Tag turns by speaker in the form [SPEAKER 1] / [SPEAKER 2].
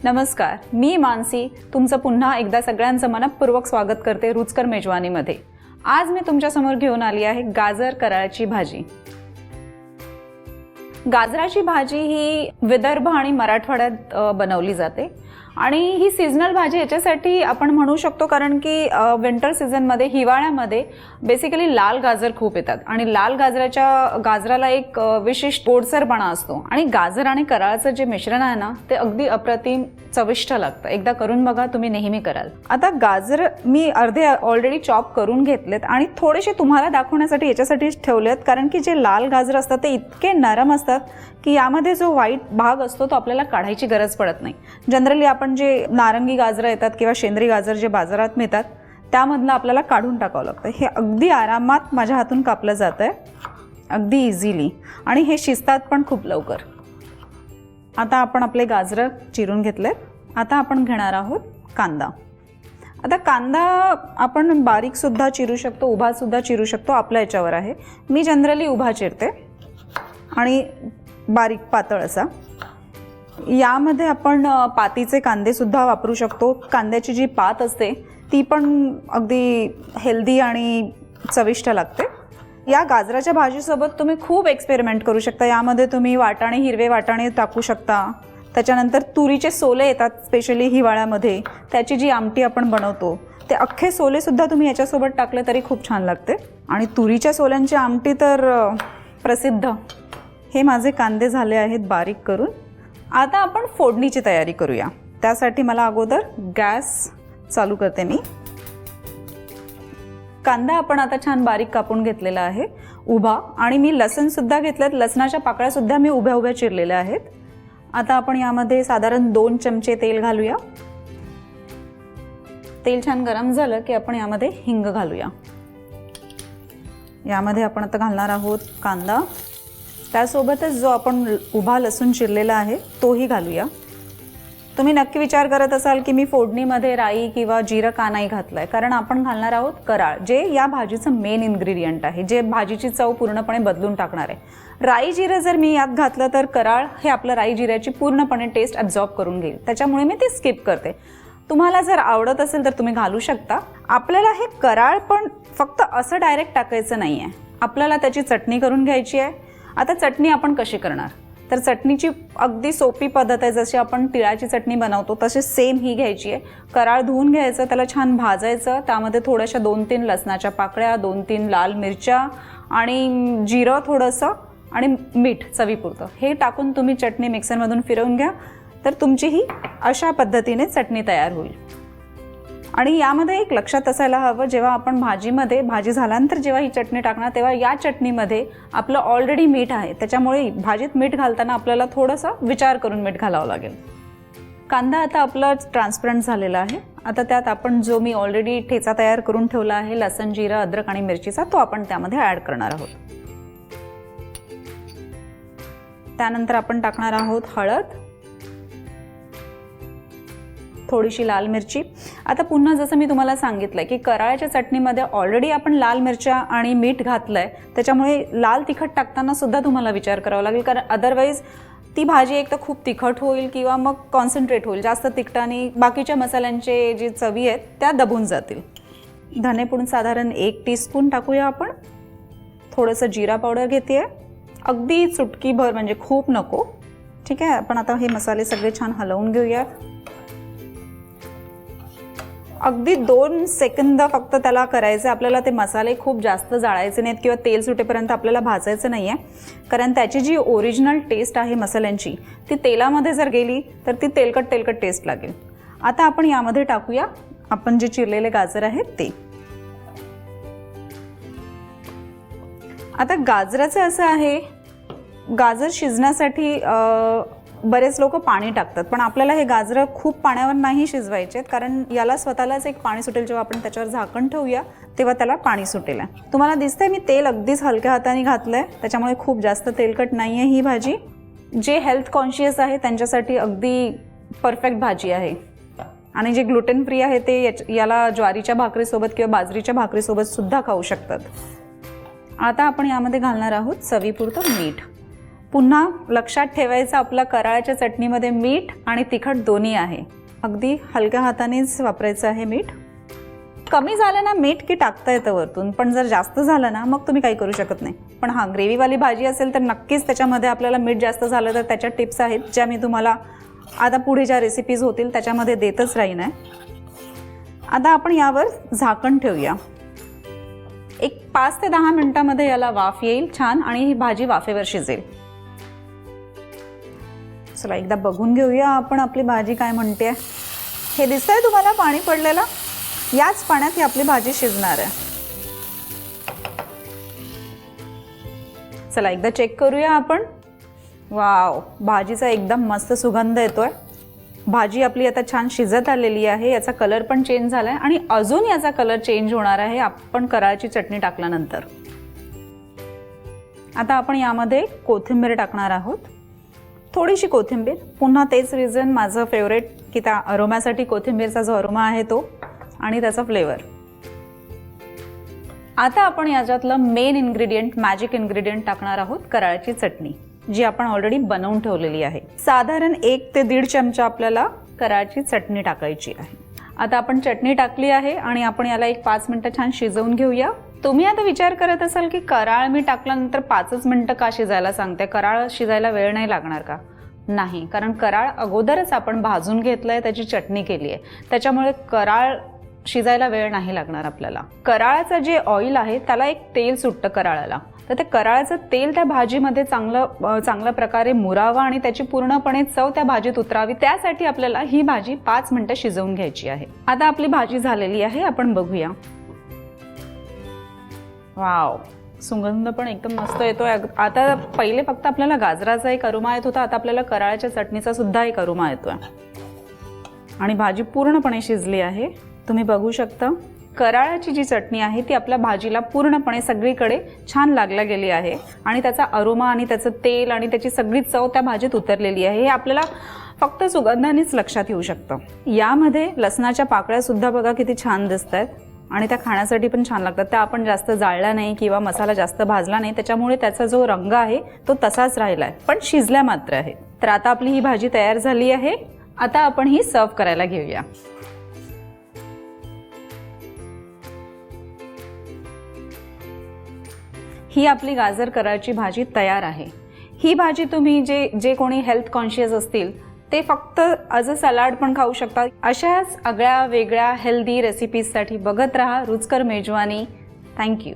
[SPEAKER 1] नमस्कार, मी मानसी तुमचं पुन्हा एकदा सगळ्यांचं मनपूर्वक स्वागत करते रुचकर मेजवानीमध्ये। आज मी तुमच्या समोर घेऊन आली आहे गाजर कराळची भाजी। गाजराची भाजी ही विदर्भ आणि मराठवाड्यात बनवली जाते आणि ही सीजनल भाजी याच्यासाठी आपण म्हणू शकतो कारण की विंटर सीझन मध्ये हिवाळ्यामध्ये बेसिकली लाल गाजर खूप येतात आणि लाल गाजराला एक विशिष्ट गोडसरपणा असतो आणि गाजर आणि कराळचं जे मिश्रण आहे ना ते अगदी अप्रतिम चविष्ट लागतं। एकदा करून बघा, तुम्ही नेहमी कराल। आता गाजर मी अर्धे ऑलरेडी चॉप करून घेतलेत आणि थोडेसे तुम्हाला दाखवण्यासाठी याच्यासाठी ठेवलेत कारण की जे लाल गाजर असतात ते इतके नरम असतात की यामध्ये जो व्हाईट भाग असतो तो आपल्याला काढायची गरज पडत नाही। जनरली आपण जे नारंगी गाजर येतात किंवा शेंद्री गाजर जे बाजारात मिळतात त्यामधलं आपल्याला काढून टाकावं लागतं। हे अगदी आरामात माझ्या हातून कापलं जातंय, अगदी इझिली, आणि हे शिजतात पण खूप लवकर। आता आपण आपले गाजर चिरून घेतलेत। आता आपण घेणार आहोत कांदा। आता कांदा आपण बारीक सुद्धा चिरू शकतो, उभा सुद्धा चिरू शकतो, आपल्या याच्यावर आहे। मी जनरली उभा चिरते आणि बारीक पातळ असा। यामध्ये आपण पातीचे कांदे सुद्धा वापरू शकतो। कांद्याची जी पात असते ती पण अगदी हेल्दी आणि चविष्ट लागते। या गाजराच्या भाजीसोबत तुम्ही खूप एक्सपेरिमेंट करू शकता। यामध्ये तुम्ही वाटाणे, हिरवे वाटाणे टाकू शकता। त्याच्यानंतर तुरीचे सोले येतात स्पेशली हिवाळ्यामध्ये, त्याची जी आमटी आपण बनवतो ते अख्खे सोले सुद्धा तुम्ही याच्यासोबत टाकले तरी खूप छान लागते। आणि तुरीच्या सोल्यांची आमटी तर प्रसिद्ध। हे माझे कांदे झाले आहेत बारीक करून। आता आपण फोडणीची तयारी करूया। त्यासाठी मला अगोदर गॅस चालू करते मी। कांदा आपण आता छान बारीक कापून घेतलेला आहे उभा, आणि मी लसण सुद्धा घेतलेत। लसणाच्या पाकळ्या सुद्धा मी उभ्या उभ्या चिरलेल्या आहेत। आता आपण यामध्ये साधारण 2 चमचे तेल घालूया। तेल छान गरम झालं की आपण यामध्ये हिंग घालूया। यामध्ये आपण आता घालणार आहोत कांदा, त्यासोबतच जो आपण उभा लसूण चिरलेला आहे तोही घालूया। तुम्ही नक्की विचार करत असाल की मी फोडणीमध्ये राई किंवा जिरं का नाही घातलंय, कारण आपण घालणार आहोत कराळ, जे या भाजीचं मेन इन्ग्रेडियंट आहे, जे भाजीची चव पूर्णपणे बदलून टाकणार आहे। राई जिरं जर मी यात घातलं तर कराळ हे आपलं राई जिऱ्याची पूर्णपणे टेस्ट ॲब्झॉर्ब करून घेईल, त्याच्यामुळे मी ते स्किप करते। तुम्हाला जर आवडत असेल तर तुम्ही घालू शकता। आपल्याला हे कराळ पण फक्त असं डायरेक्ट टाकायचं नाही आहे, आपल्याला त्याची चटणी करून घ्यायची आहे। आता चटणी आपण कशी करणार, तर चटणीची अगदी सोपी पद्धत आहे। जशी आपण तिळाची चटणी बनवतो तशी सेम ही घ्यायची आहे। कराळ धुवून घ्यायचं, त्याला छान भाजायचं, त्यामध्ये थोड्याशा 2-3 लसणाच्या पाकळ्या, 2-3 लाल मिरच्या आणि जिरं थोडंसं आणि मीठ चवीपुरतं हे टाकून तुम्ही चटणी मिक्सरमधून फिरवून घ्या, तर तुमची ही अशा पद्धतीने चटणी तयार होईल। आणि यामध्ये एक लक्षात असायला हवं, जेव्हा आपण भाजी झाल्यानंतर जेव्हा ही चटणी टाकणार तेव्हा या चटणीमध्ये आपलं ऑलरेडी मीठ आहे, त्याच्यामुळे भाजीत मीठ घालताना आपल्याला थोडासा विचार करून मीठ घालावं लागेल। कांदा आता आपला ट्रान्सपरंट झालेला आहे। आता त्यात आपण जो मी ऑलरेडी ठेचा तयार करून ठेवला आहे लसण, जिरं, अद्रक आणि मिरचीचा, तो आपण त्यामध्ये ॲड करणार आहोत। त्यानंतर आपण टाकणार आहोत हळद, थोडीशी लाल मिरची। आता पुन्हा जसं मी तुम्हाला सांगितलंय की कराळ्याच्या चटणीमध्ये ऑलरेडी आपण लाल मिरच्या आणि मीठ घातलंय, त्याच्यामुळे लाल तिखट टाकताना सुद्धा तुम्हाला विचार करावा लागेल, कारण अदरवाईज ती भाजी एक तर खूप तिखट होईल किंवा मग कॉन्सन्ट्रेट होईल, जास्त तिखट आणि बाकीच्या मसाल्यांचे जी चवी आहेत त्या दबून जातील। धनेपूड साधारण 1 टीस्पून टाकूया आपण। थोडंसं जिरा पावडर घेते, अगदी चुटकीभर, म्हणजे खूप नको, ठीक आहे। आपण आता हे मसाले सगळे छान हलवून घेऊया। अगदी 2 सेकंद फक्त त्याला करायचं। आपल्याला ते मसाले खूप जास्त जाळायचे नाहीत किंवा तेल सुटेपर्यंत आपल्याला भाजायचं नाही आहे, कारण त्याची जी ओरिजिनल टेस्ट आहे मसाल्यांची ती तेलामध्ये जर गेली तर ती तेलकट टेस्ट लागेल। आता आपण यामध्ये टाकूया आपण जे चिरलेले गाजर आहेत ते। आता गाजराचं असं आहे, गाजर शिजण्यासाठी बरेच लोक पाणी टाकतात, पण आपल्याला हे गाजरं खूप पाण्यावर नाही शिजवायचे, कारण याला स्वतःलाच एक पाणी सुटेल। जेव्हा आपण त्याच्यावर झाकण ठेवूया तेव्हा त्याला पाणी सुटेल। तुम्हाला दिसतंय मी तेल अगदीच हलक्या हाताने घातलंय, त्याच्यामुळे खूप जास्त तेलकट नाहीये ही भाजी। जे हेल्थ कॉन्शियस आहे त्यांच्यासाठी अगदी परफेक्ट भाजी आहे, आणि जे ग्लुटेन फ्री आहे ते याला ज्वारीच्या भाकरीसोबत किंवा बाजरीच्या भाकरीसोबत सुद्धा खाऊ शकतात। आता आपण यामध्ये घालणार आहोत चवीपुरतं मीठ। पुन्हा लक्षात ठेवायचं, आपल्या कराळ्याच्या चटणीमध्ये मीठ आणि तिखट दोन्ही आहे. अगदी हलक्या हातानेच वापरायचं आहे मीठ. कमी झालं ना मीठ की टाकता येतं वरतून, पण जर जास्त झालं ना मग तुम्ही काही करू शकत नाही. पण हां, ग्रेव्हीवाली भाजी असेल तर नक्कीच त्याच्यामध्ये आपल्याला मीठ जास्त झालं तर त्याच्या टिप्स आहेत ज्या मी तुम्हाला आता पुढे ज्या रेसिपीज होतील त्याच्यामध्ये देतच राहीन आहे. आता आपण यावर झाकण ठेवूया. एक 5 ते 10 मिनिटांमध्ये याला वाफ येईल छान आणि ही भाजी वाफेवर शिजेल. चला एकदा बघून घेऊया आपण आपली भाजी काय म्हणते. हे दिसतंय तुम्हाला पाणी पडलेलं? याच पाण्यात ही आपली भाजी शिजणार आहे. चला एकदा चेक करूया आपण. वाव, भाजीचा एकदम मस्त सुगंध येतोय. भाजी आपली आता छान शिजत आलेली आहे. याचा कलर पण चेंज झालाय आणि अजून याचा कलर चेंज होणार आहे आपण कराळची चटणी टाकल्यानंतर. आता आपण यामध्ये कोथिंबीर टाकणार आहोत. थोडीशी कोथिंबीर. पुन्हा तेच रिझन माझं फेवरेट की त्या अरोम्यासाठी कोथिंबीरचा जो अरोमा आहे तो आणि त्याचा फ्लेवर. आता आपण याच्यातलं मेन इन्ग्रेडियंट, मॅजिक इन्ग्रेडियंट टाकणार आहोत कराळची चटणी, जी आपण ऑलरेडी बनवून ठेवलेली आहे. साधारण 1 ते 1.5 चमचा आपल्याला कराळची चटणी टाकायची आहे. आता आपण चटणी टाकली आहे आणि आपण याला 5 मिनिटं छान शिजवून घेऊया. तुम्ही आता विचार करत असाल की कराळ मी टाकल्यानंतर 5च मिनिटं का शिजायला सांगते, कराळ शिजायला वेळ नाही लागणार का? नाही, कारण कराळ अगोदरच आपण भाजून घेतलंय, त्याची चटणी केली आहे, त्याच्यामुळे कराळ शिजायला वेळ नाही लागणार आपल्याला. कराळाचं जे ऑइल आहे त्याला एक तेल सुटतं कराळाला, तर ते कराळाचं तेल त्या भाजीमध्ये चांगल्या प्रकारे मुरावं आणि त्याची पूर्णपणे चव त्या भाजीत उतरावी, त्यासाठी आपल्याला ही भाजी 5 मिनिटं शिजवून घ्यायची आहे. आता आपली भाजी झालेली आहे, आपण बघूया. वाव, सुगंध पण एकदम मस्त येतोय. आता पहिले फक्त आपल्याला गाजराचा एक अरोमा येत होता, आता आपल्याला कराळ्याच्या चटणीचा सुद्धा एक अरोमा येतोय आणि भाजी पूर्णपणे शिजली आहे. तुम्ही बघू शकता कराळाची जी चटणी आहे ती आपल्या भाजीला पूर्णपणे सगळीकडे छान लागला गेली आहे आणि त्याचा अरोमा आणि त्याचं तेल आणि त्याची सगळी चव त्या भाजीत उतरलेली आहे. हे आपल्याला फक्त सुगंधानेच लक्षात येऊ शकतं. यामध्ये लसणाच्या पाकळ्या सुद्धा बघा किती छान दिसत आहेत आणि त्या खाण्यासाठी पण छान लागतात. त्या आपण जास्त जाळल्या नाही किंवा मसाला जास्त भाजला नाही, त्याच्यामुळे त्याचा जो रंग आहे तो तसाच राहिलाय, पण शिजल्या मात्र आहे. तर आता आपली ही भाजी तयार झाली आहे. आता आपण ही सर्व करायला घेऊया. ही आपली गाजर कराळची भाजी तयार आहे. ही भाजी तुम्ही जे कोणी हेल्थ कॉन्शियस असतील ते फक्त ॲज अ सलाड पण खाऊ शकतात. अशाच आगळ्या वेगळ्या हेल्दी रेसिपीजसाठी बघत राहा रुचकर मेजवानी. थँक्यू.